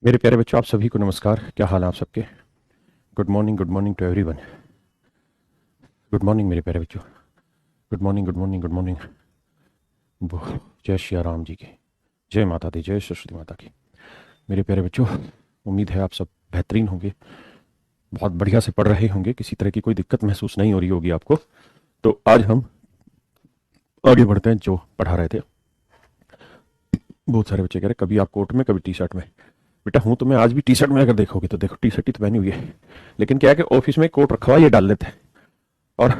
मेरे प्यारे बच्चों, आप सभी को नमस्कार। क्या हाल है आप सबके? Good morning to everyone. Good morning मेरे प्यारे बच्चों। Good morning, good morning, good morning. जय श्री राम जी की जय, माता दी जय, सरस्वती माता की। मेरे प्यारे बच्चों, उम्मीद है आप सब बेहतरीन होंगे, बहुत बढ़िया से पढ़ रहे होंगे, किसी तरह की कोई दिक्कत महसूस नहीं हो रही होगी आपको। तो आज हम आगे बढ़ते हैं। जो पढ़ा रहे थे, बहुत सारे बच्चे कह रहे कभी आप कोट में कभी टी शर्ट में। बेटा हूँ तो मैं आज भी टी शर्ट में, अगर देखोगे तो देखो टी शर्ट ही तो पहनी हुई है, लेकिन क्या है कि ऑफिस में कोट रखा हुआ ये डाल लेते हैं। और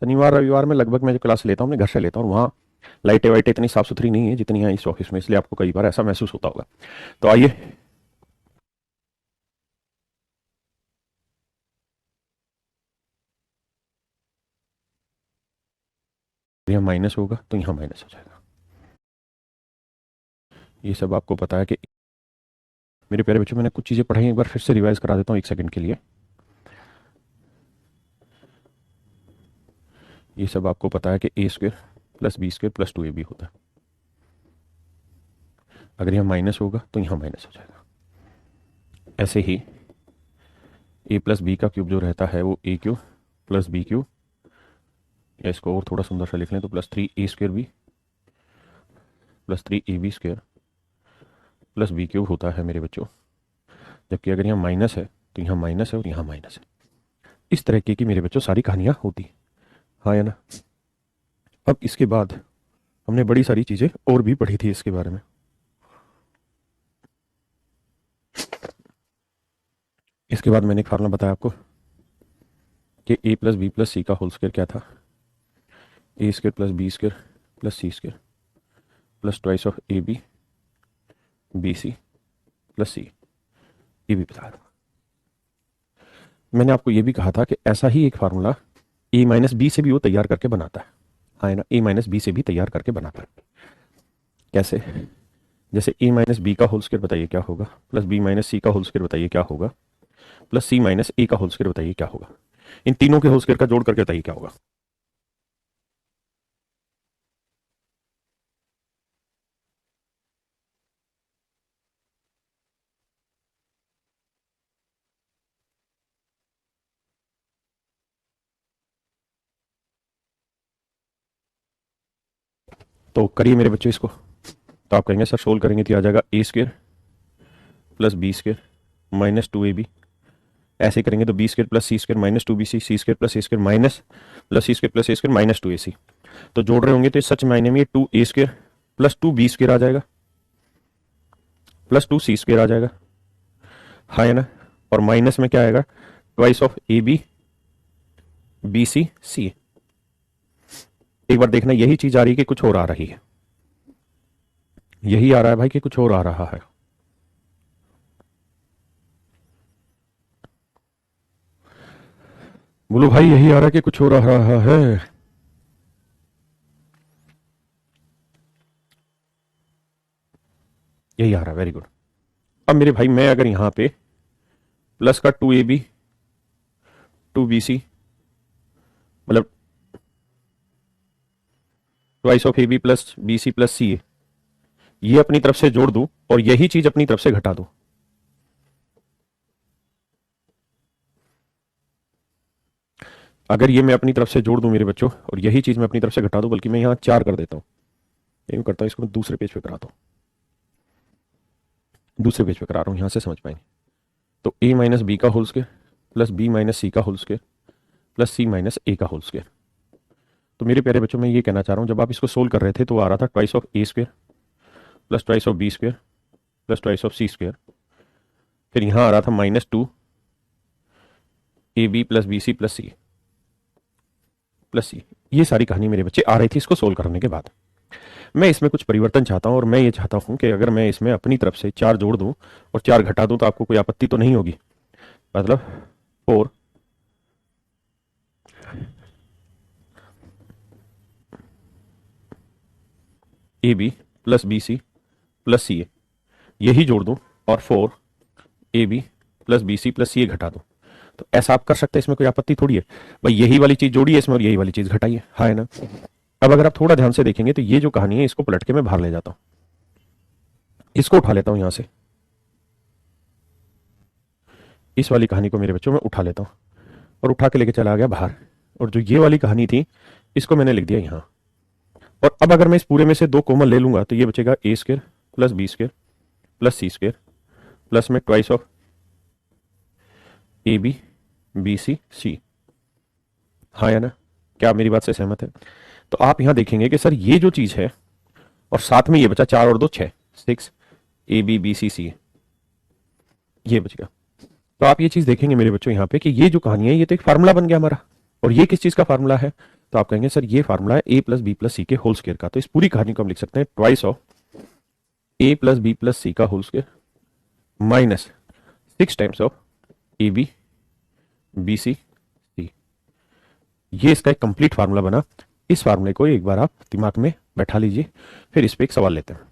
शनिवार रविवार में लगभग मैं जो क्लास लेता हूँ अपने घर से लेता हूँ, वहाँ लाइटें वाइटें इतनी साफ सुथरी नहीं है जितनी है इस ऑफिस में, इसलिए आपको कई बार ऐसा महसूस होता होगा। तो आइए, यहाँ माइनस होगा तो यहाँ माइनस हो जाएगा। ये सब आपको पता है कि मेरे प्यारे बच्चों, मैंने कुछ चीज़ें पढ़ाई, एक बार फिर से रिवाइज करा देता हूँ एक सेकंड के लिए। ये सब आपको पता है कि a square plus b square plus 2ab होता है। अगर यहाँ माइनस होगा तो यहाँ माइनस हो जाएगा। ऐसे ही ए प्लस बी का क्यूब जो रहता है वो a cube plus B cube, या इसको और थोड़ा सुंदर सा लिख लें तो plus 3a² b plus 3ab square plus B cube होता है मेरे बच्चों। जबकि अगर यहाँ माइनस है तो यहाँ माइनस है और यहाँ माइनस है। इस तरह की मेरे बच्चों सारी कहानियाँ होती हैं, हाँ या ना। अब इसके बाद हमने बड़ी सारी चीज़ें और भी पढ़ी थी इसके बारे में। इसके बाद मैंने एक फार्मूला बताया आपको कि ए प्लस बी प्लस सी का होल स्क्वायर क्या था, a square plus B square plus C square plus twice of a b b c plus c. ये भी बताया था। मैंने आपको ये भी कहा था कि ऐसा ही एक फार्मूला ए माइनस बी से भी वो तैयार करके बनाता है, हाँ ना, ए माइनस बी से भी तैयार करके बनाता है। कैसे? जैसे ए माइनस बी का होल स्क्वायर बताइए क्या होगा, प्लस बी माइनस सी का होल स्क्वायर बताइए क्या होगा, प्लस सी माइनस ए का होल स्क्वायर बताइए क्या होगा। इन तीनों के होल स्क्वायर का जोड़ करके बताइए क्या होगा। तो करिए मेरे बच्चों इसको। तो आप कहेंगे सर सोल्व करेंगे तो आ जाएगा a square plus B square minus 2ab। ऐसे करेंगे तो b square plus C square minus 2bc, c square plus a square minus plus C square plus a square minus 2ac। तो जोड़ रहे होंगे तो सच मायने में 2a square plus 2b square आ जाएगा प्लस 2c स्क्वायर आ जाएगा, हाँ है ना। और माइनस में क्या आएगा, twice of a b b c c. एक बार देखना यही चीज आ रही है कि कुछ और आ रही है, यही आ रहा है भाई कि कुछ और आ रहा है। बोलो भाई, यही आ रहा है कि कुछ और आ रहा है? यही आ रहा है, वेरी गुड। अब मेरे भाई मैं अगर यहां पे प्लस का 2ab 2bc मतलब twice of a b plus b c plus c, ये अपनी तरफ से जोड़ दूं और यही चीज अपनी तरफ से घटा दूं, अगर ये मैं अपनी तरफ से जोड़ दूं मेरे बच्चों और यही चीज मैं अपनी तरफ से घटा दूं, बल्कि मैं यहां 4 कर देता हूं, ये करता हूं, इसको मैं दूसरे पेज पे कराता हूं, दूसरे पेज पे करा रहा हूं, यहां से समझ पाएंगे। तो ए माइनस बी का whole square plus b minus c का whole square plus c minus a का होल स्क्वायर। तो मेरे प्यारे बच्चों, मैं ये कहना चाह रहा हूं, जब आप इसको सोल्व कर रहे थे तो आ रहा था twice of a square plus twice of b square plus twice of c square, फिर यहां आ रहा था -2 ab plus b c plus c plus c. ये सारी कहानी मेरे बच्चे आ रही थी इसको सोल्व करने के बाद। मैं इसमें कुछ परिवर्तन चाहता हूं और मैं ये चाहता हूं कि अगर मैं इसमें अपनी तरफ से 4 जोड़ दूं और 4 घटा दूं तो आपको कोई आपत्ति तो नहीं होगी। मतलब 4 a b plus b c plus c a, यही जोड़ दूं और 4 a b plus b c plus c a घटा दूं, तो ऐसा आप कर सकते हैं, इसमें कोई आपत्ति थोड़ी है। भाई यही वाली चीज जोड़िए इसमें और यही वाली चीज घटाइए, हाँ है ना। अब अगर आप थोड़ा ध्यान से देखेंगे तो ये जो कहानी है इसको पलट के मैं बाहर ले जाता हूं, इसको उठा लेता हूं यहां से, इस वाली कहानी को मेरे बच्चों में उठा लेता हूँ और उठा के लेके चला गया बाहर, और जो ये वाली कहानी थी इसको मैंने लिख दिया यहाँ। और अब अगर मैं इस पूरे में से दो कॉमन ले लूंगा तो ये बचेगा a square plus B square plus C square plus में twice of a b b c c. हाँ या ना, क्या आप मेरी बात से सहमत है? तो आप यहां देखेंगे कि सर ये जो चीज है और साथ में ये बचा 4 और 2 6 6 ए बी बी सी सी, ये बच गया। तो आप ये चीज देखेंगे मेरे बच्चों यहाँ पे कि ये जो कहानी है ये तो एक फार्मूला बन गया हमारा। और ये किस चीज का फार्मूला है? तो आप कहेंगे सर ये फार्मूला है ए प्लस बी प्लस सी के होल स्क्वायर का। तो इस पूरी कहानी को हम लिख सकते हैं twice of a plus B plus सी का whole square minus 6 times of a b b c c. ये इसका एक कंप्लीट फार्मूला बना। इस फार्मूले को एक बार आप दिमाग में बैठा लीजिए, फिर इस पे एक सवाल लेते हैं।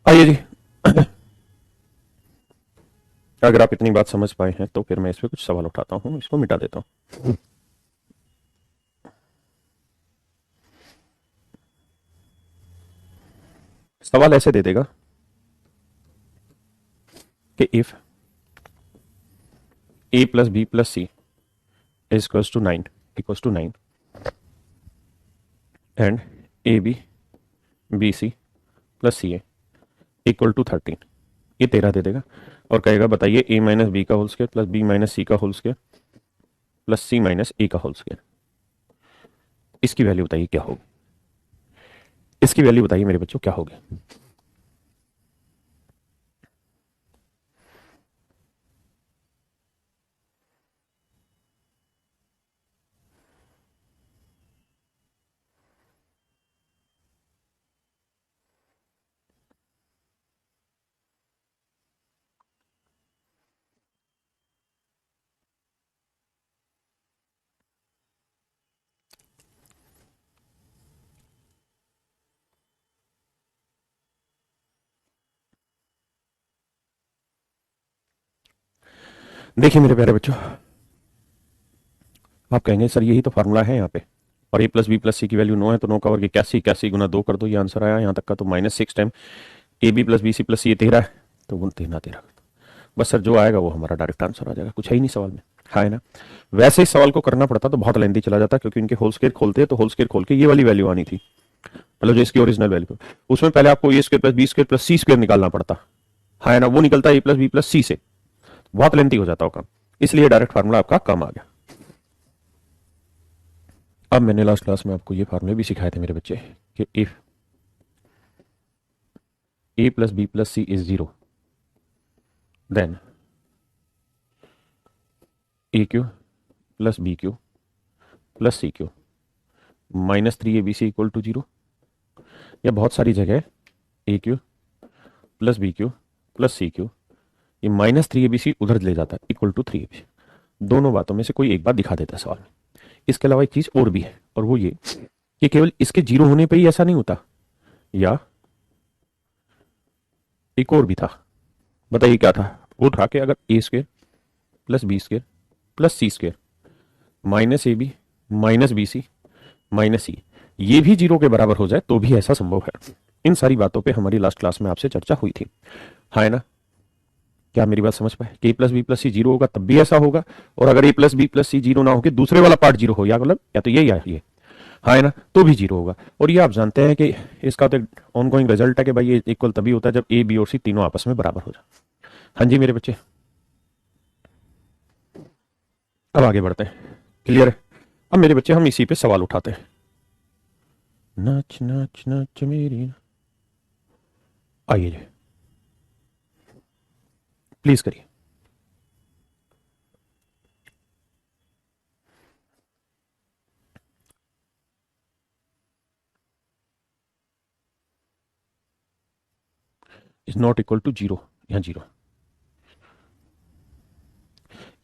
आइए जी, अगर आप इतनी बात समझ पाए हैं तो फिर मैं इस पे कुछ सवाल उठाता हूं, इसको मिटा देता हूं। सवाल ऐसे दे देगा कि if A plus B plus C is equals to 9 equals to 9 and a b b c plus c a equal to 13, ये 13 दे देगा और कहेगा बताइए ए माइनस बी का whole square plus b minus c का whole square plus c minus a का whole square, इसकी वैल्यू बताइए क्या होगी? इसकी वैल्यू बताइए मेरे बच्चों क्या होगी? देखिए मेरे प्यारे बच्चों, आप कहेंगे सर यही तो फार्मूला है यहाँ पे, और A plus B plus C की वैल्यू 9 है तो 9 का वर्ग 81, 81 गुना 2 कर दो, ये आंसर आया यहाँ तक का। तो -6 time a b plus b c plus c, ये 13 है तो 13 13। बस सर जो आएगा वो हमारा डायरेक्ट आंसर आ जाएगा, कुछ है ही नहीं सवाल में, है ना। वैसे इस सवाल को करना पड़ता तो बहुत लेंथी चला जाता, क्योंकि इनके होल स्क्वायर खोलते हैं तो होल स्क्वायर खोल के ये वाली वैल्यू आनी थी, मतलब जो इसकी ओरिजिनल वैल्यू, उसमें पहले आपको A square plus B square plus C square निकालना पड़ता, है ना। वो निकलता है A plus B plus C से, बहुत लेंथी हो जाता होगा, इसलिए डायरेक्ट फार्मूला आपका कम आ गया। अब मैंने लास्ट क्लास में आपको ये फार्मूले भी सिखाए थे मेरे बच्चे कि if A plus B plus C is 0 then A cube plus B cube plus C cube -3abc equal to 0, या बहुत सारी जगह A cube plus B cube plus C cube, ये -3abc उधर ले जाता है इक्वल टू 3abc। दोनों बातों में से कोई एक बात दिखा देता है सवाल में। इसके अलावा एक चीज और भी है, और वो ये कि केवल इसके 0 होने पे ही ऐसा नहीं होता, या एक और भी था, बताइए क्या था? वो था कि अगर A square plus B square plus C square minus A B minus B C minus C ये भी 0 के बराबर हो जाए तो भी ऐसा संभव है। इन सारी बातों पे हमारी लास्ट क्लास में आपसे चर्चा हुई थी, है ना। क्या मेरी बात समझ पाए कि ए प्लस बी प्लस सी 0 होगा तब भी ऐसा होगा, और अगर A plus B plus c 0 ना हो के दूसरे वाला पार्ट 0 हो, या मतलब या तो ये या ये, हाँ है ना, तो भी जीरो होगा। और ये आप जानते हैं कि इसका तो ऑन गोइंग रिजल्ट है कि भाई ये इक्वल तभी होता है जब ए बी और सी तीनों आपस में बराबर हो जाए। हाँ जी मेरे बच्चे, अब आगे बढ़ते हैं। क्लियर है? अब मेरे बच्चे हम इसी पे सवाल उठाते हैं। नाच नाच नाच मेरी, आइए जी, प्लीज करिए। Is not equal to zero, यहाँ zero.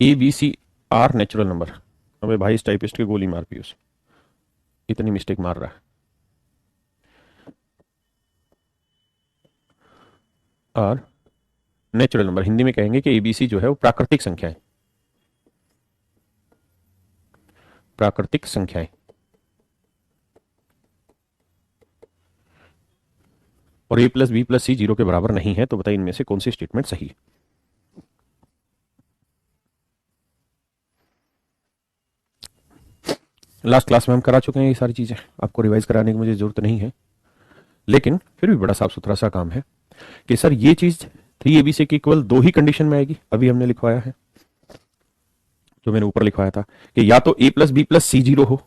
A B C are natural number. अबे भाई इस टाइपिस्ट की गोली मार पी, इतनी मिस्टेक मार रहा है। आर नेचुरल नंबर, हिंदी में कहेंगे कि एबीसी जो है वो प्राकृतिक संख्या है, प्राकृतिक संख्याएं। और A plus B plus C zero के बराबर नहीं है, तो बताइए इनमें से कौन सी स्टेटमेंट सही है। लास्ट क्लास में हम करा चुके हैं ये सारी चीजें, आपको रिवाइज कराने की मुझे जरूरत नहीं है, लेकिन फिर भी बड़ा साफ सुथरा सा काम है कि सर ये चीज 3 ABC की इक्वल दो ही कंडीशन में आएगी। अभी हमने लिखवाया है, जो मैंने ऊपर लिखवाया था कि या तो ए plus B plus C zero हो,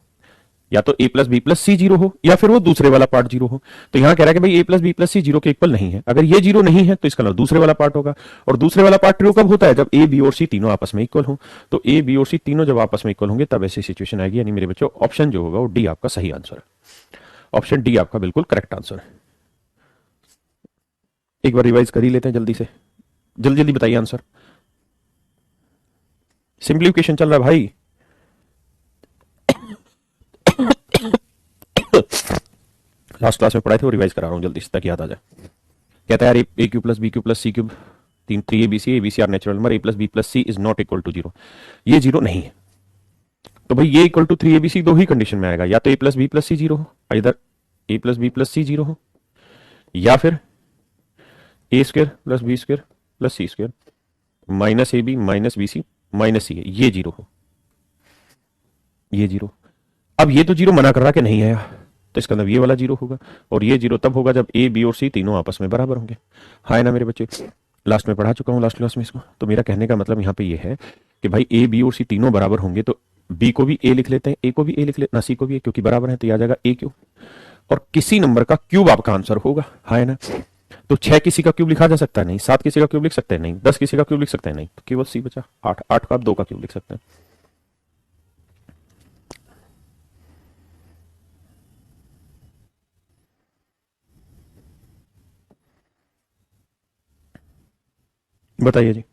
या तो ए plus B plus C zero हो, या फिर वो दूसरे वाला पार्ट जीरो हो। तो यहां कह रहा है कि भाई ए plus B plus C zero के इक्वल नहीं है। अगर ये जीरो नहीं है तो इसका मतलब दूसरे वाला पार्ट होगा। और दूसरे वाला पार्ट ट्रू कब होता है? जब ए बी और सी तीनों आपस में इक्वल हो। तो ए बी और सी तीनों जब आपस में इक्वल होंगे तब ऐसी सिचुएशन आएगी। यानी मेरे बच्चों ऑप्शन जो होगा वो डी आपका सही आंसर है। ऑप्शन डी आपका बिल्कुल करेक्ट आंसर है। एक बार रिवाइज कर ही लेते हैं जल्दी से, जल्दी जल्दी बताइए आंसर। सिंप्लीफिकेशन चल रहा है भाई। लास्ट क्लास में पढ़ाए थे वो रिवाइज करा रहा हूं जल्दी से ताकि याद आ जाए। कहता है यार A cube plus B cube plus C cube तीन three A B C are natural number, A plus B plus C is not equal to zero. ये जीरो नहीं है। तो भाई ये इक्वल टू 3 ABC दो ही कंडीशन में आएगा, या तो ए plus B plus C zero हो, इधर A plus B plus C zero हो, या फिर A square plus B square plus C square minus A B minus B C minus C है, ये जीरो हो, ये जीरो। अब ये तो जीरो मना कर रहा कि नहीं आया, तो इसका मतलब ये वाला जीरो होगा। और ये जीरो तब होगा जब ए बी और सी तीनों आपस में बराबर होंगे। हाँ है ना मेरे बच्चे? लास्ट में पढ़ा चुका हूँ लास्ट क्लास में इसको। तो मेरा कहने का मतलब यहाँ पे ये है कि भाई ए बी और सी तीनों बराबर होंगे तो बी को भी ए लिख लेते हैं, ए को भी ए लिख लेते ना, सी को भी ए, क्योंकि बराबर है तो आ जाएगा ए क्यूब। और किसी नंबर का क्यूब आपका आंसर होगा। हाँ है ना? तो 6 किसी का क्यूब लिखा जा सकता है नहीं, 7 किसी का क्यूब लिख सकते हैं नहीं, 10 किसी का क्यूब लिख सकते हैं नहीं, तो केवल सी बचा। 8, 8 का आप 2 का क्यूब लिख सकते हैं। बताइए जी।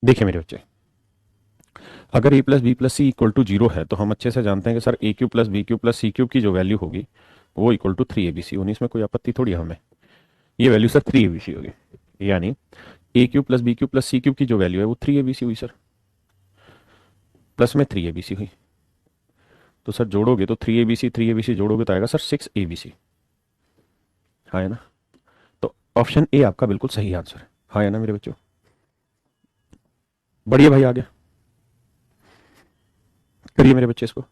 देखिए मेरे बच्चे, अगर A plus B plus C equal to zero है तो हम अच्छे से जानते हैं कि sir A cube plus B cube plus C cube की जो वैल्यू होगी वो इक्वल टू 3 ABC होनी। इसमें कोई आपत्ति थोड़ी है हमें। ये वैल्यू सर 3 ABC होगी। यानी A cube plus B cube plus C cube की जो वैल्यू है वो 3 ABC हुई सर, प्लस में 3 ABC हुई। तो सर जोड़ोगे तो 3 ABC जोड़ोगे तो आएगा सर 6 ABC। हाँ है ना? तो ऑप्शन ए आपका बिल्कुल सही आंसर है। हाँ है ना मेरे बच्चों? बढ़िया भाई, आ गया। करिए मेरे बच्चे इसको।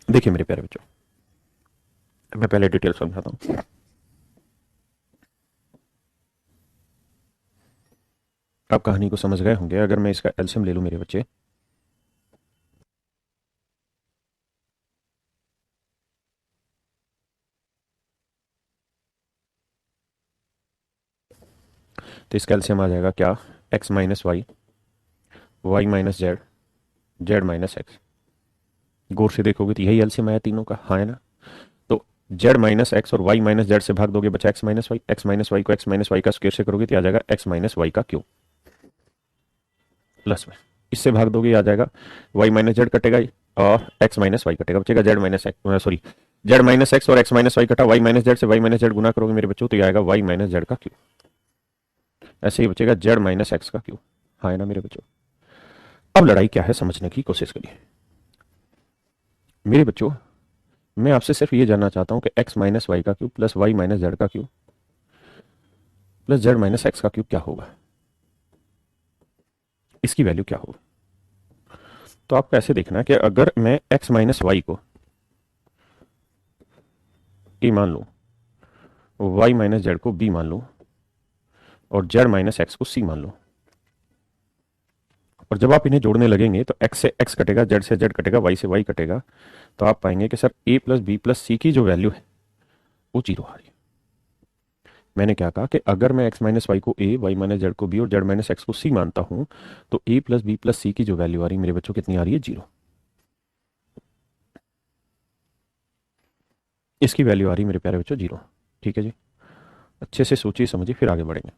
देखिए मेरे प्यारे बच्चों, मैं पहले डिटेल समझाता हूँ। आप कहानी को समझ गए होंगे। अगर मैं इसका एलसीएम ले लूं मेरे बच्चे, तो इसका एलसीएम आ जाएगा क्या? X minus Y minus Z, Z minus X. गौर से देखोगे तो यही एलसीएम आया तीनों का, हाँ है ना? तो जेड माइनस एक्स और वाई माइनस जेड से भाग दोगे, बचा x minus y. X minus y को एक्स माइनस वाई का स्क्वायर से करोगे तो आ जाएगा एक्स माइनस वाई का क्यूब प्लस में। इससे भाग दोगे आ जाएगा वाई माइनस जेड कटेगा और एक्स माइनस वाई कटेगा, बचेगा Z minus x, sorry Z minus x और एक्स माइनस वाई कटा, वाई माइनस जेड से वाई माइनस जेड गुना करोगे मेरे बच्चों तो ये आएगा वाई माइनस जेड का क्यूब। ऐसे ही बचेगा जेड माइनस एक्स का क्यूब, हाँ है ना मेरे बच्चों? अब लड़ाई क्या है समझने की कोशिश करिए मेरे बच्चों। मैं आपसे सिर्फ ये जानना चाहता हूं कि एक्स माइनस वाई का cube plus Y minus Z का cube plus Z minus X का क्यूब क्या होगा, इसकी वैल्यू क्या होगी? तो आपको ऐसे देखना है कि अगर मैं एक्स माइनस वाई को ए मान लूं, वाई माइनस जेड को बी मान लूं और जेड माइनस एक्स को सी मान लूं, और जब आप इन्हें जोड़ने लगेंगे तो एक्स से एक्स कटेगा, जेड से जेड कटेगा, वाई से वाई कटेगा, तो आप पाएंगे कि sir A plus B plus C की जो वैल्यू है वो जीरो आ रही है। मैंने क्या कहा कि अगर मैं एक्स माइनस वाई को ए, वाई माइनस जेड को बी और जेड माइनस एक्स को सी मानता हूं, तो ए प्लस बी प्लस सी की जो वैल्यू आ रही है मेरे बच्चों कितनी आ रही है? जीरो। इसकी वैल्यू आ रही है मेरे प्यारे बच्चों जीरो। ठीक है जी, अच्छे से सोचिए समझिए फिर आगे बढ़ेंगे।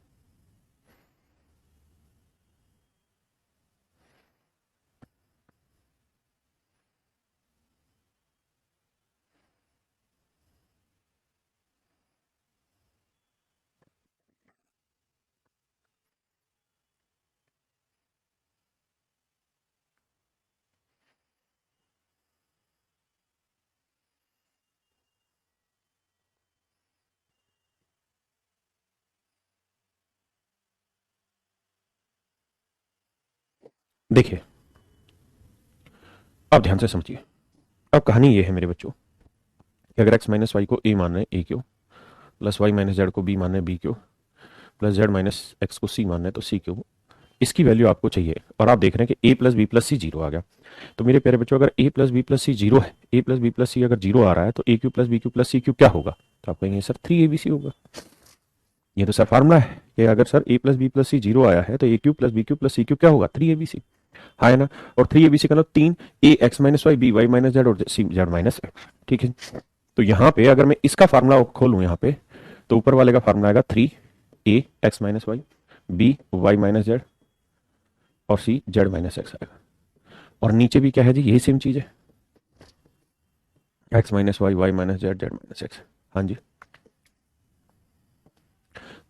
देखिए, अब ध्यान से समझिए। अब कहानी ये है मेरे बच्चों कि अगर एक्स माइनस वाई को ए मान रहे हैं A cube, plus Y minus Z को बी मान रहे हैं B cube, plus Z minus X को सी मान रहे हैं तो सी क्यू, इसकी वैल्यू आपको चाहिए और आप देख रहे हैं कि ए plus B plus C zero आ गया। तो मेरे प्यारे बच्चों अगर A plus B plus C zero है, A plus B plus C अगर जीरो आ रहा है तो A cube plus B cube plus C cube क्या होगा? तो आप कहेंगे sir three A B C होगा। ये तो सर फार्मूला है कि अगर sir A plus B plus C zero आया है तो A cube plus B cube plus C cube क्या होगा? थ्री ए बी सी, हाँ है ना? और थ्री ए बी सी का मतलब तीन, A X minus Y, B Y minus Z और सी जेड माइनस एक्स। ठीक है, तो यहाँ पे अगर मैं इसका फार्मूला खोलूं यहाँ पे, तो ऊपर वाले का फार्मूला आएगा three A X minus Y, B Y minus Z और सी जेड माइनस एक्स आएगा। और नीचे भी क्या है जी? यही सेम चीज है, x minus y, y minus Z, Z minus x. हाँ जी,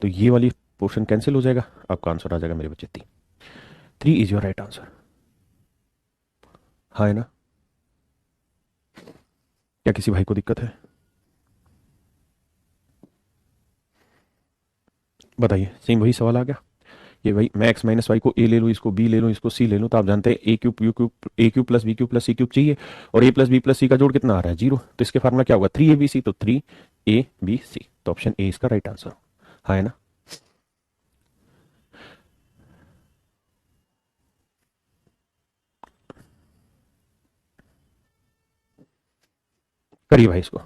तो ये वाली पोर्शन कैंसिल हो जाएगा, आपका आंसर आ जाएगा मेरे बच्चे तीन। Three is your right answer, हाँ है ना? क्या किसी भाई को दिक्कत है? बताइए, सेम वही सवाल आ गया। ये भाई मैं एक्स माइनस वाई को ए ले लूँ, इसको बी ले लूँ, इसको सी ले लूँ, तो आप जानते हैं A cube U cube, A cube plus B cube plus C cube चाहिए, और ए प्लस बी प्लस सी का जोड़ कितना आ रहा है? जीरो। तो इसके फार्मूला क्या होगा? थ्री ए बी सी, तो थ्री ए बी सी, तो ऑप्शन ए इसका राइट आंसर, हाँ है ना? करिए भाई इसको।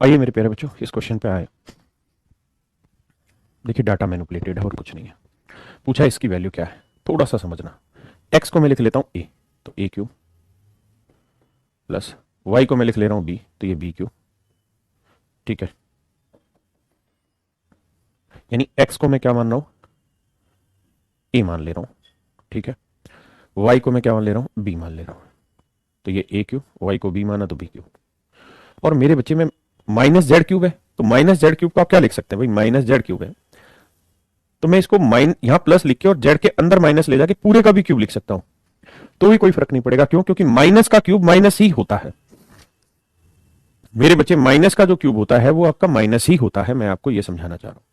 आइए मेरे प्यारे बच्चों इस क्वेश्चन पे आए। देखिए डाटा मैनिपुलेटेड है और कुछ नहीं है। पूछा इसकी वैल्यू क्या है, थोड़ा सा समझना। एक्स को मैं लिख लेता हूं ए, तो ए क्यूब प्लस वाई को मैं लिख ले रहा हूं बी, तो ये बी क्यूब। ठीक है, यानी एक्स को मैं क्या मान रहा हूं, ए मान ले रहा हूं। ठीक है, वाई को मैं क्या मान ले रहा हूं, बी मान ले रहा हूं। तो ये ए क्यूब, वाई को बी माना तो बी क्यूब। और मेरे बच्चे में माइनस जेड क्यूब है, तो माइनस जेड क्यूब को आप क्या लिख सकते हैं भाई, माइनस जेड क्यूब है, तो मैं इसको यहां प्लस लिख के और जेड के अंदर माइनस ले जाके पूरे का भी क्यूब लिख सकता हूं, तो भी कोई फर्क नहीं पड़ेगा। क्यों? क्योंकि माइनस का क्यूब माइनस ही होता है मेरे बच्चे। माइनस का जो क्यूब होता है वो आपका माइनस ही होता है, मैं आपको ये समझाना चाह रहा हूं।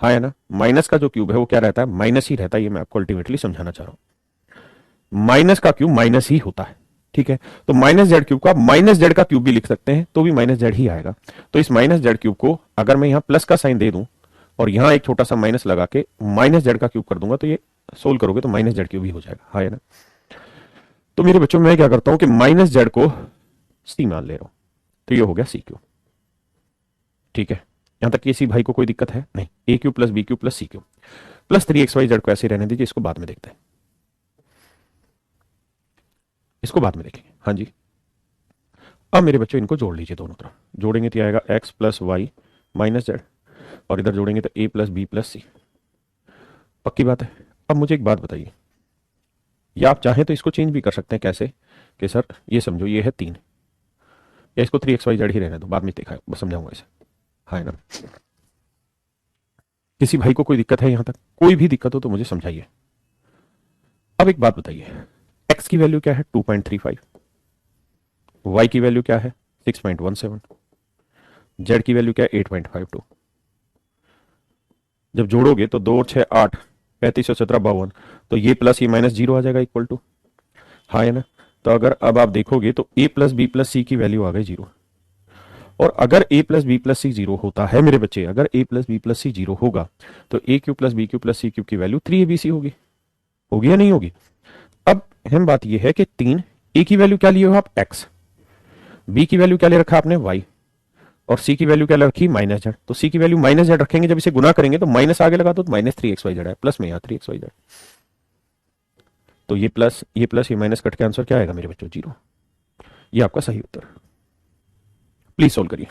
हाँ है ना, माइनस का जो क्यूब है वो क्या रहता है, माइनस ही रहता है, ये मैं आपको अल्टीमेटली समझाना चाह रहा हूं। माइनस का क्यूब माइनस ही होता है। ठीक है, तो माइनस जेड क्यूब को आप माइनस जेड का क्यूब भी लिख सकते हैं, तो भी माइनस जेड ही आएगा। तो इस माइनस जेड क्यूब को अगर मैं यहां प्लस का साइन दे दूं और यहां एक छोटा सा माइनस लगा के माइनस जेड का क्यूब कर दूंगा, तो ये सोल्व करोगे तो माइनस जेड क्यूब ही हो जाएगा। हाँ है ना, तो मेरे बच्चों में मैं क्या करता हूं कि माइनस जेड को सी मान ले रहा हूं, तो ये हो गया सी क्यूब। ठीक है, यहां तक किसी भाई को कोई दिक्कत है नहीं। A cube plus B cube plus C cube plus 3xy Z को ऐसे रहने दीजिए, इसको बाद में देखते हैं, इसको बाद में देखेंगे। हाँ जी, अब मेरे बच्चों इनको जोड़ लीजिए, दोनों तरफ जोड़ेंगे तो आएगा x plus Y minus Z, और इधर जोड़ेंगे तो ए प्लस बी प्लस सी। पक्की बात है। अब मुझे एक बात बताइए, या आप चाहें तो इसको चेंज भी कर सकते हैं। कैसे? कि सर ये समझो ये है 3, या इसको 3xy जेड ही रहने दो, बाद में देखा बस समझाऊंगा इसे। हाँ है ना, किसी भाई को कोई दिक्कत है यहां तक? कोई भी दिक्कत हो तो मुझे समझाइए। अब एक बात बताइए, एक्स की वैल्यू क्या है 2.35, वाई की वैल्यू क्या है 6.17, जेड की वैल्यू क्या है 8.52। जब जोड़ोगे तो 2 और 6 8, 35 और 17 52, तो ये प्लस ये माइनस जीरो आ जाएगा इक्वल टू। हाँ है ना, तो अगर अब आप देखोगे तो ए प्लस बी प्लस सी की वैल्यू आ गई जीरो। और अगर A plus B plus C zero होता है मेरे बच्चे, अगर A plus B plus C zero होगा, तो A cube plus B cube plus C cube की वैल्यू 3abc होगी। होगी या नहीं होगी? अब अहम बात यह है कि 3, ए की वैल्यू क्या लिए हो आप एक्स, बी की वैल्यू क्या ले रखा आपने वाई, और सी की वैल्यू क्या रखी माइनस जेड। तो सी की वैल्यू माइनस जेड रखेंगे, जब इसे गुना करेंगे तो माइनस आगे लगा दो, तो माइनस 3xy जेड है, प्लस में यहाँ 3xy जेड। तो ये प्लस ये माइनस कट के आंसर क्या आएगा मेरे बच्चों, जीरो। ये आपका सही उत्तर। प्लीज सोल्व करिए।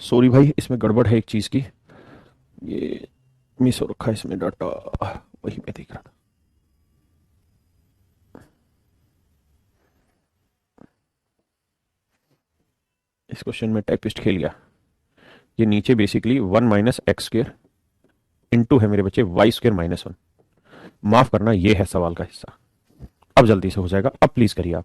सॉरी भाई, इसमें गड़बड़ है एक चीज़ की, ये मिस हो रखा है इसमें डाटा, वही मैं देख रहा था। इस क्वेश्चन में टाइपिस्ट खेल गया। ये नीचे बेसिकली 1 - x² इंटू है मेरे बच्चे y² - 1। माफ करना, ये है सवाल का हिस्सा। अब जल्दी से हो जाएगा, अब प्लीज करिए आप।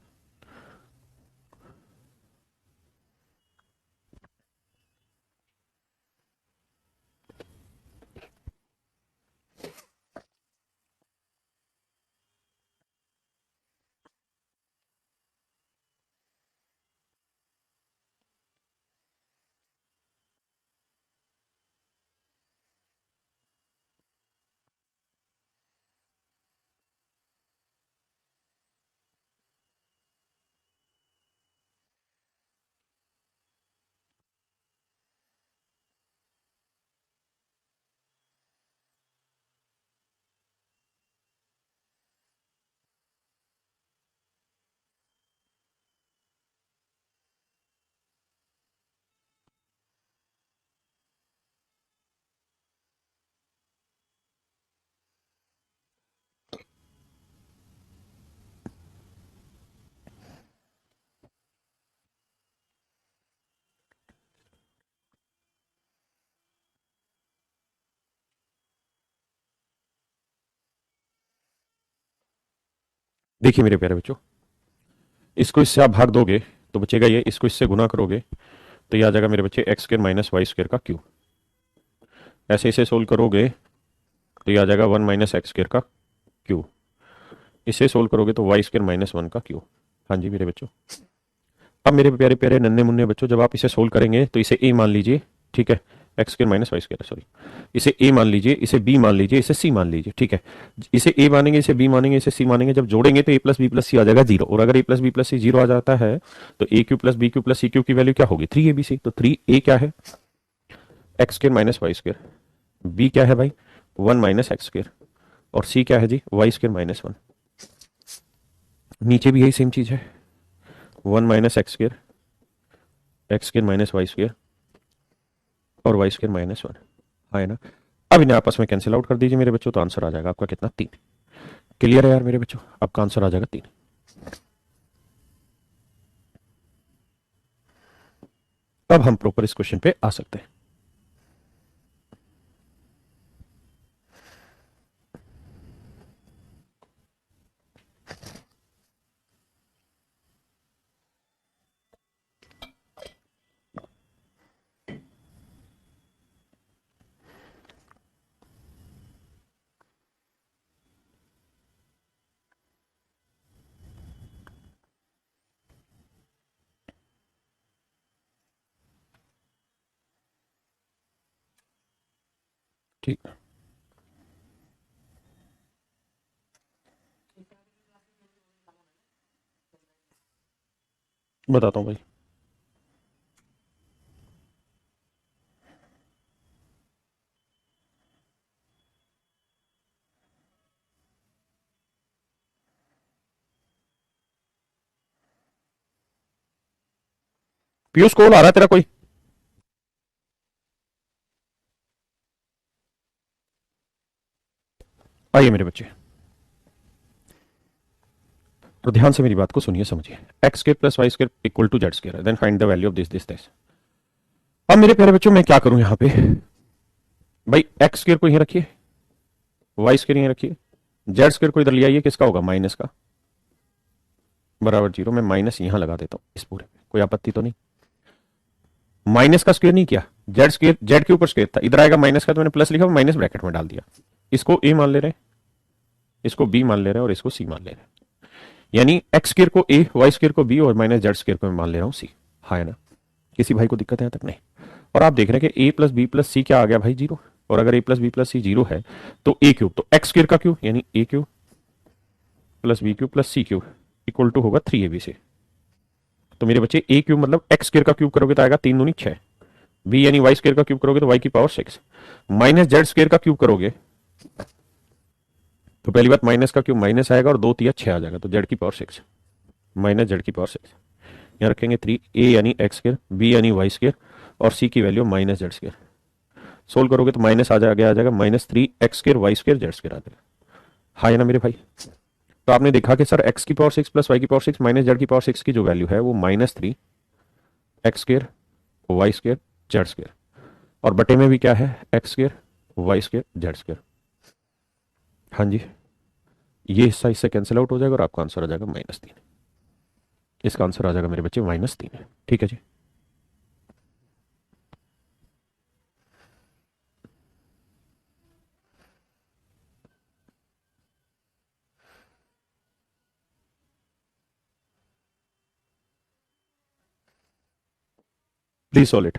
देखिए मेरे प्यारे बच्चों, इसको इससे आप भाग दोगे तो बचेगा ये, इसको इससे गुना करोगे तो ये आ जाएगा मेरे बच्चे x² - y² का क्यूब। ऐसे इसे सोल्व करोगे तो ये आ जाएगा 1 - x² का क्यूब। इसे सोल्व करोगे तो y² - 1 का क्यूब। हाँ जी मेरे बच्चों। अब मेरे प्यारे प्यारे नन्हे मुन्ने बच्चों, जब आप इसे सोल्व करेंगे तो इसे a मान लीजिए, ठीक है, x² - y², सॉरी, इसे a मान लीजिए, इसे b मान लीजिए, इसे c मान लीजिए, ठीक है। इसे a मानेंगे, इसे b मानेंगे, इसे c मानेंगे, जब जोड़ेंगे तो a + b + c आ जाएगा 0। और अगर a + b + c 0 आ जाता है तो a³ + b³ + c³ की वैल्यू क्या होगी? 3abc। तो 3a क्या है? x² - y²। b क्या है भाई? 1 - x²। और c क्या है जी? y² - 1। नीचे भी यही सेम चीज है, 1 - x², x² - y² और y² - 1। हाँ है ना? अब इन्हें आपस में कैंसिल आउट कर दीजिए मेरे बच्चों, तो आंसर आ जाएगा आपका कितना? 3। क्लियर है यार मेरे बच्चों? आपका आंसर आ जाएगा 3। अब हम प्रॉपर इस क्वेश्चन पे आ सकते हैं। ठीक, बताता हूँ भाई। पीयूष, कॉल आ रहा है तेरा कोई? आइए मेरे बच्चे, तो ध्यान से मेरी बात को सुनिए, समझिए। x² + y² equal to z², then find the value of this. अब मेरे प्यारे बच्चों मैं क्या करूं यहाँ पे? भाई x² को यहीं रखिए, y² यहीं रखिए, z² को इधर ले आइए, किसका होगा? माइनस का, बराबर 0। मैं माइनस यहां लगा देता हूं इस पूरे पे, कोई आपत्ति तो नहीं? माइनस का स्क्वायर नहीं किया, जेड के ऊपर स्क्वायर था, इधर आएगा माइनस का, तो मैंने प्लस लिखा, माइनस ब्रैकेट में डाल दिया। इसको ए मान ले रहे हैं, इसको बी मान ले रहे हैं और इसको सी मान ले रहे हैं। यानी x² को a, y² को b और -z² को मैं मान ले रहा हूं c। हाँ है ना? किसी भाई को दिक्कत है तक? नहीं। और आप देख रहे हैं कि a + b + c क्या आ गया भाई? 0। और अगर a + b + c 0 है तो a³ तो x² का क्यूब यानी a³ + b³ + c³ equal to होगा 3abc। तो मेरे बच्चे a³ मतलब x² का क्यूब करोगे तो आएगा 3 दूनी 6, b यानी y² का क्यूब करोगे तो y की पावर 6, -z² का क्यूब करोगे तो पहली बात माइनस का क्यूब माइनस आएगा और 2 तिया 6 आ जाएगा, तो z की पावर 6 -z की पावर 6। यहाँ रखेंगे 3, a यानी x², b यानी y² और सी की value minus Z square. Solve करोगे तो माइनस आ जाएगा -3 x² y² z² आ जाएगा। हाँ है ना मेरे भाई। तो आपने देखा कि सर x की पावर 6 प्लस y की पावर 6 माइनस जेड की पावर 6 की जो वैल्यू है वो -3 x² y² z²। और बटे में भी क्या है x² y² z²। हाँ जी, ये हिस्सा इससे कैंसिल आउट हो जाएगा और आपका आंसर आ जाएगा -3। इसका आंसर आ जाएगा मेरे बच्चे -3। ठीक है जी। Please solve it.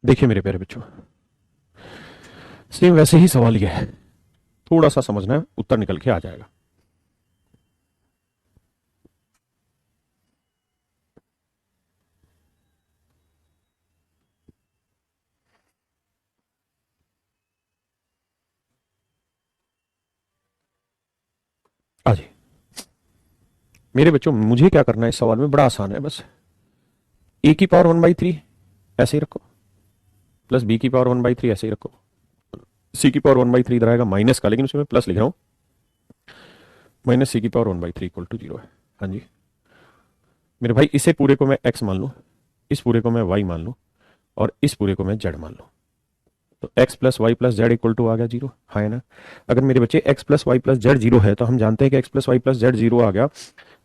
देखिए मेरे प्यारे बच्चों, सेम वैसे ही सवाल ये है, थोड़ा सा समझना है, उत्तर निकल के आ जाएगा। आजी मेरे बच्चों, मुझे क्या करना है इस सवाल में, बड़ा आसान है। बस ए की पावर 1/3 ऐसे ही रखो, प्लस बी की पावर 1/3 ऐसे ही रखो, सी की पावर 1/3 इधर आएगा माइनस का, लेकिन उसमें प्लस लिख रहा हूं, माइनस सी की पावर 1/3 इक्वल टू 0 है। हाँ जी मेरे भाई, इसे पूरे को मैं x मान लूं, इस पूरे को मैं y मान लूं, और इस पूरे को मैं z मान लूं, तो x plus Y plus Z equal to आ गया 0। हाँ है ना। अगर मेरे बच्चे x plus Y plus Z 0 है तो हम जानते हैं कि x plus Y plus Z 0 आ गया,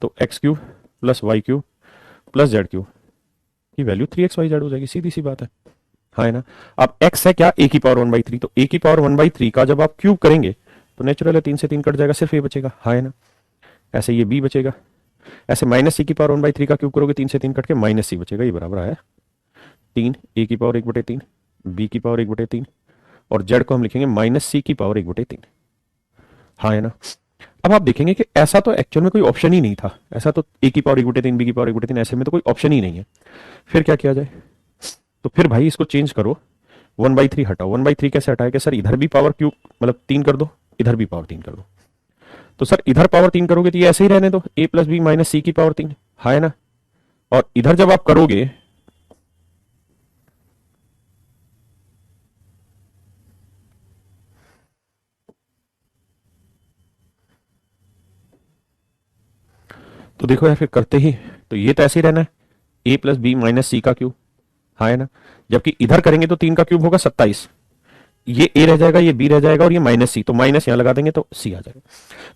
तो x³ plus y³ plus z³ की वैल्यू 3x y z हो जाएगी, सीधी सी बात है। हाँ है ना। अब x है क्या, a की पावर 1/3, तो a की पावर 1/3 का जब आप क्यूब करेंगे तो नेचुरल है 3 से 3 कट जाएगा, सिर्फ ये बचेगा। हाँ है ना। ऐसे ये b बचेगा, ऐसे माइनस सी की पावर 1/3 का क्यूब करोगे 3 से 3 कट के माइनस सी बचेगा, ये बराबर आया 3 a की पावर 1/3 बी की पावर 1/3 और जेड को हम लिखेंगे माइनस सी की पावर 1/3। हाँ है ना। अब आप देखेंगे कि ऐसा तो एक्चुअल में कोई ऑप्शन ही नहीं था, ऐसा तो ए की पावर 1/3 बी की पावर 1/3 ऐसे में तो कोई ऑप्शन ही नहीं है। फिर क्या किया जाए? तो फिर भाई इसको चेंज करो, 1/3 हटाओ। 1/3 कैसे हटाए कि सर इधर भी पावर क्यूब मतलब 3 कर दो, इधर भी पावर 3 कर दो। तो सर इधर पावर 3 करोगे तो ये ऐसे ही रहने दो, ए प्लस बी माइनस सी की पावर 3। हाँ है ना। और इधर जब आप करोगे तो देखो यार फिर करते ही तो ये तो ऐसे ही रहना है, A plus b minus c का क्यूब। हाँ है ना। जबकि इधर करेंगे तो 3 का क्यूब होगा 27, ये ए रह जाएगा, ये बी रह जाएगा और ये माइनस सी, तो माइनस यहां लगा देंगे तो सी आ जाएगा।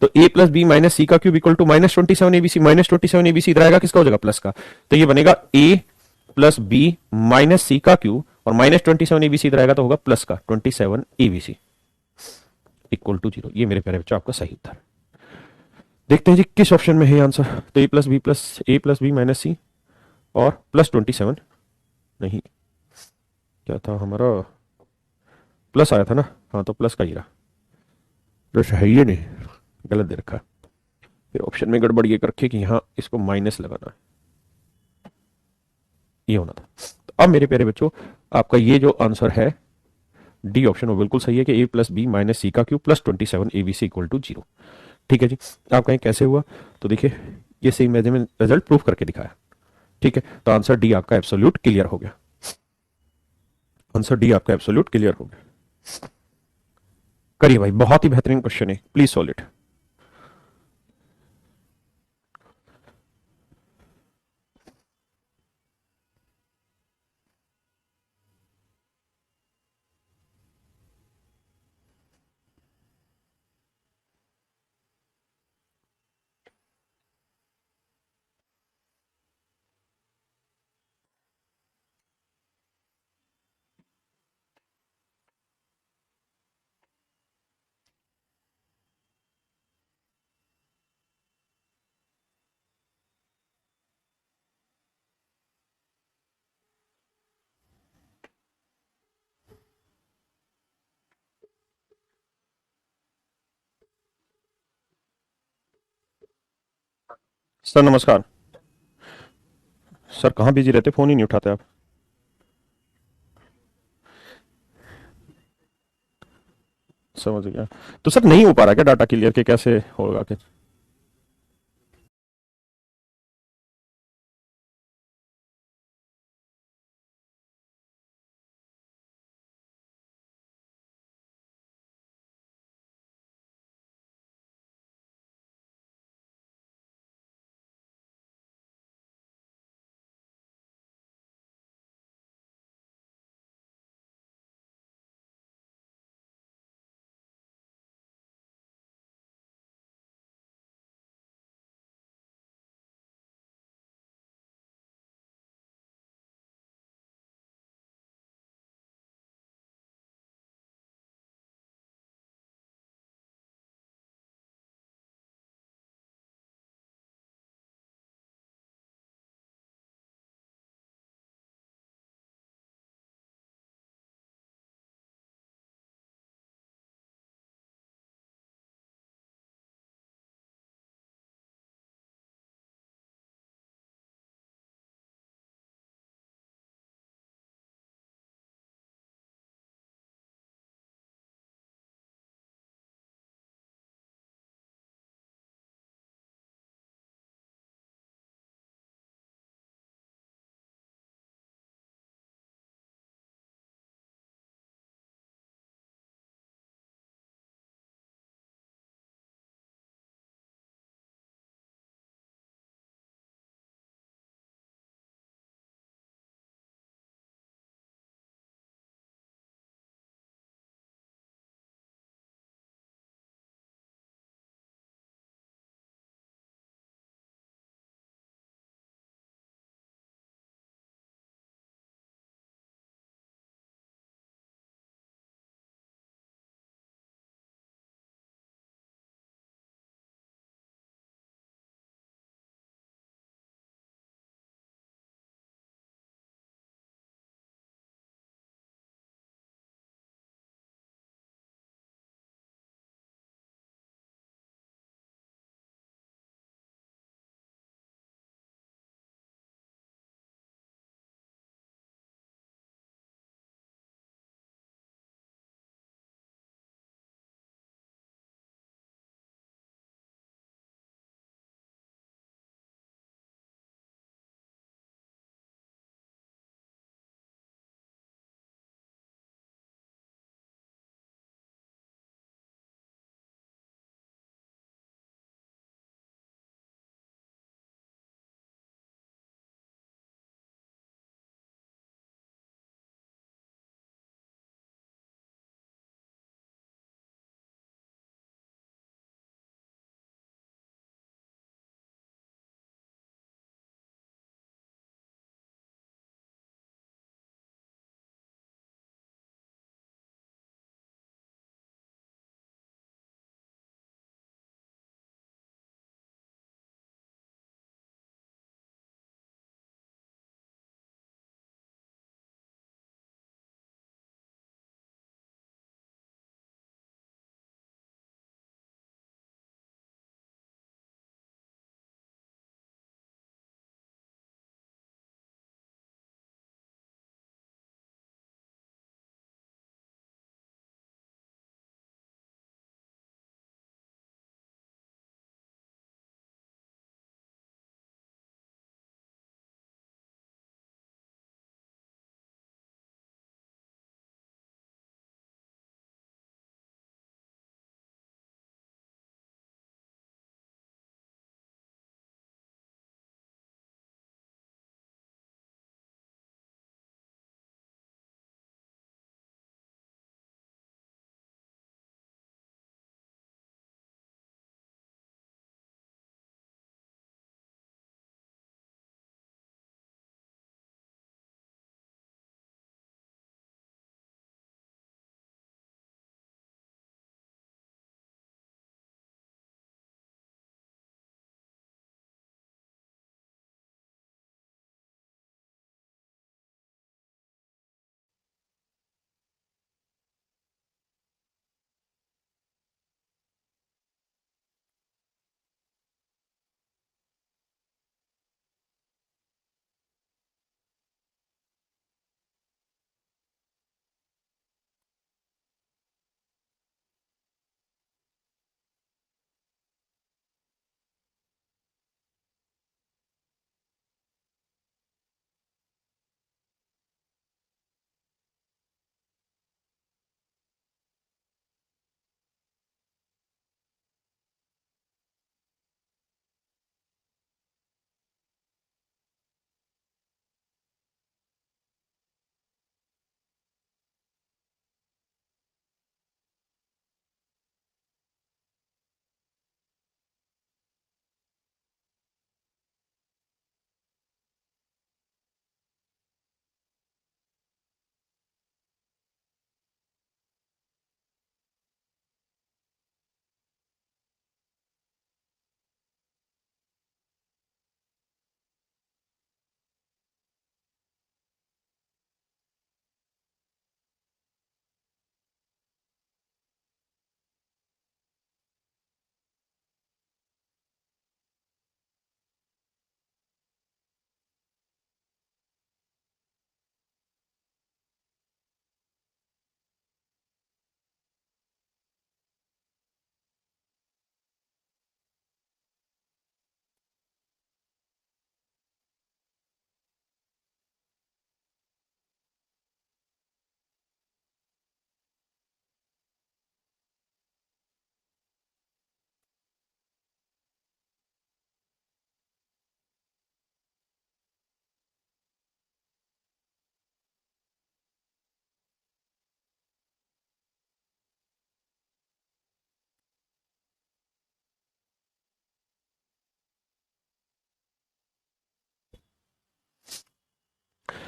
तो ए प्लस बी माइनस सी का cube equal to -27 a b c. -27 a b c इधर आएगा, किसका हो जाएगा? प्लस का। तो ये बनेगा ए प्लस बी माइनस सी का क्यूब और -27 एबीसी इधर आएगा तो होगा प्लस का 27 एबीसी इक्वल टू 0। ये मेरे प्यारे बच्चों आपका सही उत्तर। देखते हैं जी किस ऑप्शन में है आंसर। तो ए प्लस बी माइनस सी और +27, नहीं क्या था हमारा, प्लस आया था ना। हाँ तो प्लस का ही रहा, प्लस है ये नहीं, गलत दे रखा है। फिर ऑप्शन में गड़बड़ ये कर रखी कि यहाँ इसको माइनस लगाना है, ये होना था। तो अब मेरे प्यारे बच्चों आपका ये जो आंसर है डी ऑप्शन वो बिल्कुल सही है कि ए प्लस बी माइनस सी का क्यूब +27 एबीसी इक्वल टू 0। ठीक है जी। आप कहें कैसे हुआ, तो देखिए ये सेम मैंने रिजल्ट प्रूफ करके दिखाया। ठीक है, तो आंसर डी आपका एब्सोल्यूट क्लियर हो गया। आंसर डी आपका एब्सोल्यूट क्लियर हो गया। करिए भाई, बहुत ही बेहतरीन क्वेश्चन है, प्लीज सॉल्व इट। सर नमस्कार। सर कहाँ बिजी रहते, फोन ही नहीं उठाते आप। समझ गया। तो सर नहीं हो पा रहा क्या डाटा क्लियर के, कैसे होगा कि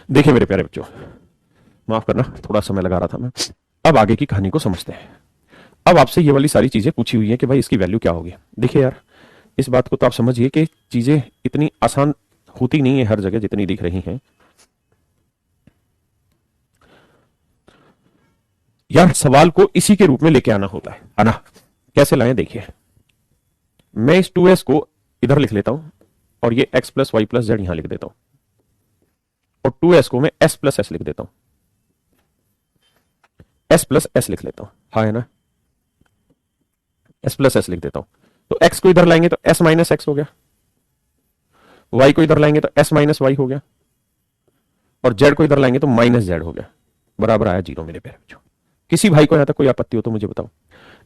देखिए मेरे प्यारे बच्चों, माफ करना थोड़ा समय लगा रहा था मैं। अब आगे की कहानी को समझते हैं। अब आपसे ये वाली सारी चीजें पूछी हुई हैं कि भाई इसकी वैल्यू क्या होगी। देखिए यार, इस बात को तो आप समझिए कि चीजें इतनी आसान होती नहीं है हर जगह जितनी दिख रही हैं। यार सवाल को इसी के रूप में लेके आना होता है ना। कैसे लाएं देखिए, मैं इस 2s को इधर लिख लेता हूं और ये x plus Y plus z यहां लिख देता हूं, और 2s को मैं s प्लस एस लिख देता हूं, s प्लस एस लिख लेता हूं, हाँ है ना, s प्लस एस लिख देता हूं। तो x को इधर लाएंगे तो s माइनस एक्स हो गया, y को इधर लाएंगे तो s माइनस वाई हो गया, और z को इधर लाएंगे तो माइनस जेड हो गया, बराबर आया 0 मेरे प्यारे बच्चों। किसी भाई को यहां तक कोई आपत्ति हो तो मुझे बताओ।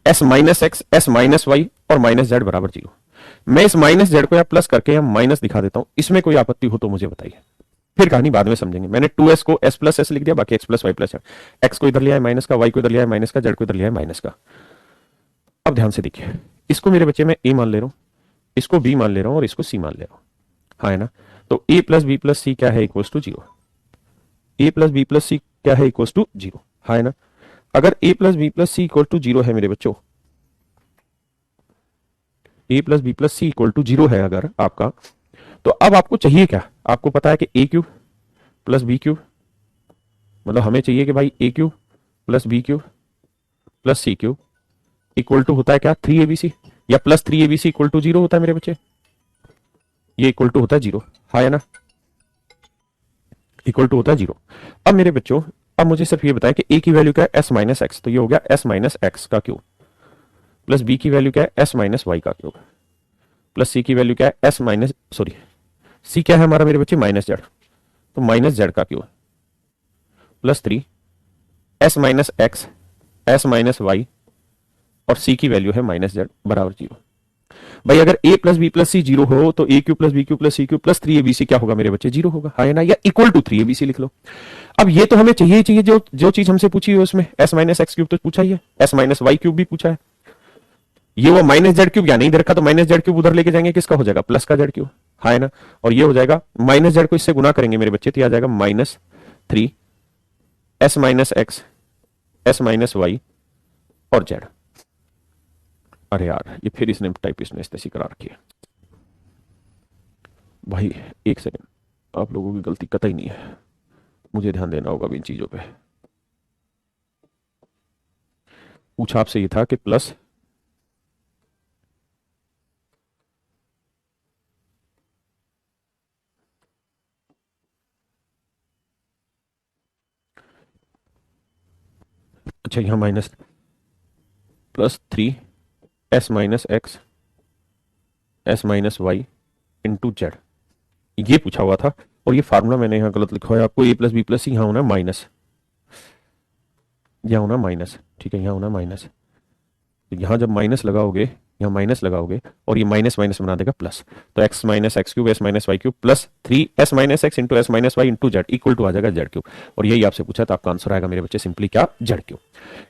s minus x, s minus y और माइनस जेड बराबर 0। मैं इस माइनस जेड को या प्लस करके या माइनस दिखा देता हूं, इसमें कोई आपत्ति हो तो मुझे बताइए, फिर कहानी बाद में समझेंगे। मैंने 2s को s प्लस एस लिख दिया, बाकी x plus Y plus z. x को इधर लिया है माइनस का, y को इधर लिया है माइनस का, z को इधर लिया है माइनस का। अब ध्यान से देखिए, इसको मेरे बच्चे मैं a मान ले रहा हूं, इसको b मान ले रहा हूं और इसको c मान ले रहा हूं, हाँ है ना। तो a plus B plus C क्या है, equals to 0। a plus B plus C क्या है, इक्वल्स टू 0, हाँ है ना। अगर a plus B plus C equal to 0 है मेरे बच्चों, a plus B plus C equal to 0 है अगर आपका, तो अब आपको चाहिए क्या। आपको पता है कि a cube plus B cube, मतलब हमें चाहिए कि भाई a cube plus B cube plus C cube equal to होता है क्या, 3abc, या प्लस 3abc इक्वल टू 0 होता है मेरे बच्चे, ये इक्वल टू होता है 0, हाँ है ना, इक्वल टू होता है 0। अब मेरे बच्चों, अब मुझे सिर्फ ये बताएं कि a की वैल्यू क्या है, s माइनस एक्स, तो ये हो गया s माइनस एक्स का क्यूब, प्लस b की वैल्यू क्या है, s माइनस वाई का क्यूब, प्लस c की वैल्यू क्या है, s माइनस c क्या है हमारा मेरे बच्चे, माइनस जेड, तो माइनस जेड का cube, plus 3 s minus x, s minus y, और c की वैल्यू है माइनस जेड बराबर 0। भाई अगर a plus B plus c 0 हो तो a cube plus B cube plus C cube plus 3abc क्या होगा मेरे बच्चे, 0 होगा, हाँ ना, या इक्वल टू 3abc लिख लो। अब ये तो हमें चाहिए ही चाहिए, जो चीज हमसे पूछी है उसमें s माइनस एक्स क्यूब तो पूछा ही है, s माइनस वाई क्यूब भी पूछा है, ये वो माइनस जेड क्यूब या नहीं दे रखा, तो माइनस जेड क्यूब उधर लेके जाएंगे, किसका हो जाएगा, प्लस का जेड क्यूब, हाँ है ना। और ये हो जाएगा माइनस जेड को इससे गुना करेंगे मेरे बच्चे, तो आ जाएगा minus 3 s minus x, s minus y और जेड। अरे यार ये फिर इसने टाइपिस्ट ने ऐसी करा रखी है भाई, एक सेकंड, आप लोगों की गलती कतई नहीं है, मुझे ध्यान देना होगा इन चीजों पे। पूछा आपसे ये था कि प्लस अच्छा यहां minus plus 3 s minus x, s minus Y into z, ये पूछा हुआ था। और ये फार्मूला मैंने यहां गलत लिखा है, आपको a प्लस बी प्लस सी यहां होना माइनस, यहां होना माइनस, ठीक है, यहां होना माइनस। तो यहां जब माइनस लगाओगे, यहाँ माइनस लगाओगे और ये माइनस माइनस बना देगा प्लस, तो x minus X cube, s minus Y cube plus 3 s minus X into s minus Y into Z equal to आ जाएगा जेड क्यूब। और यही आपसे पूछा, तो आपका आंसर आएगा मेरे बच्चे सिंपली क्या, जेड क्यूब।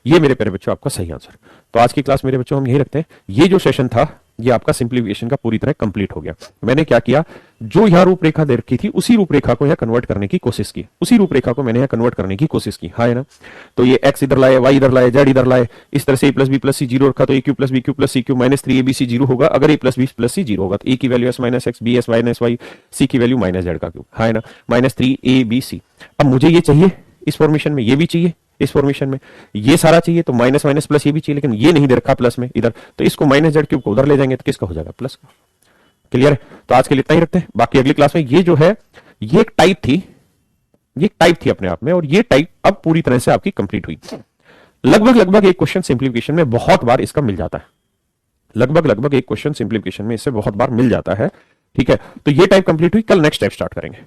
ये मेरे प्यारे बच्चों आपका सही आंसर। तो आज की क्लास मेरे बच्चों हम यही रखते हैं। ये जो सेशन था ये आपका सिंप्लीफिकेशन का पूरी तरह कंप्लीट हो गया। मैंने क्या किया, जो यहाँ रूपरेखा दे रखी थी उसी रूपरेखा को यहाँ कन्वर्ट करने की कोशिश की, उसी रूपरेखा को मैंने यहाँ कन्वर्ट करने की कोशिश की, हाँ है ना। तो ये x इधर लाए, y इधर लाए, z इधर लाए, इस तरह से a plus B plus c 0 रखा, तो a cube plus B cube plus C cube minus 3abc 0 होगा। अगर a plus B plus c 0 होगा तो a की value s minus x, b s minus y, c की वैल्यू माइनस जेड का cube, हाँ है ना, माइनस 3abc। अब मुझे ये चाहिए इस फॉर्मेशन में, ये भी चाहिए इस फॉर्मेशन में, ये सारा चाहिए, तो माइनस माइनस प्लस ये भी चाहिए, लेकिन ये नहीं दे रखा प्लस में इधर, तो इसको माइनस जेड क्यूब को उधर ले जाएंगे तो किसका हो जाएगा, प्लस का। क्लियर है। तो आज के लिए इतना ही रखते हैं, बाकी अगली क्लास में ये जो है ये एक टाइप थी, ये एक टाइप थी अपने आप में, और ये टाइप अब पूरी तरह से आपकी कंप्लीट हुई। लगभग एक क्वेश्चन सिंप्लीफिकेशन में बहुत बार इसका मिल जाता है, लगभग एक क्वेश्चन सिंप्लीफिकेशन में इससे बहुत बार मिल जाता है, ठीक है। तो ये टाइप कंप्लीट हुई, कल नेक्स्ट टाइप स्टार्ट करेंगे।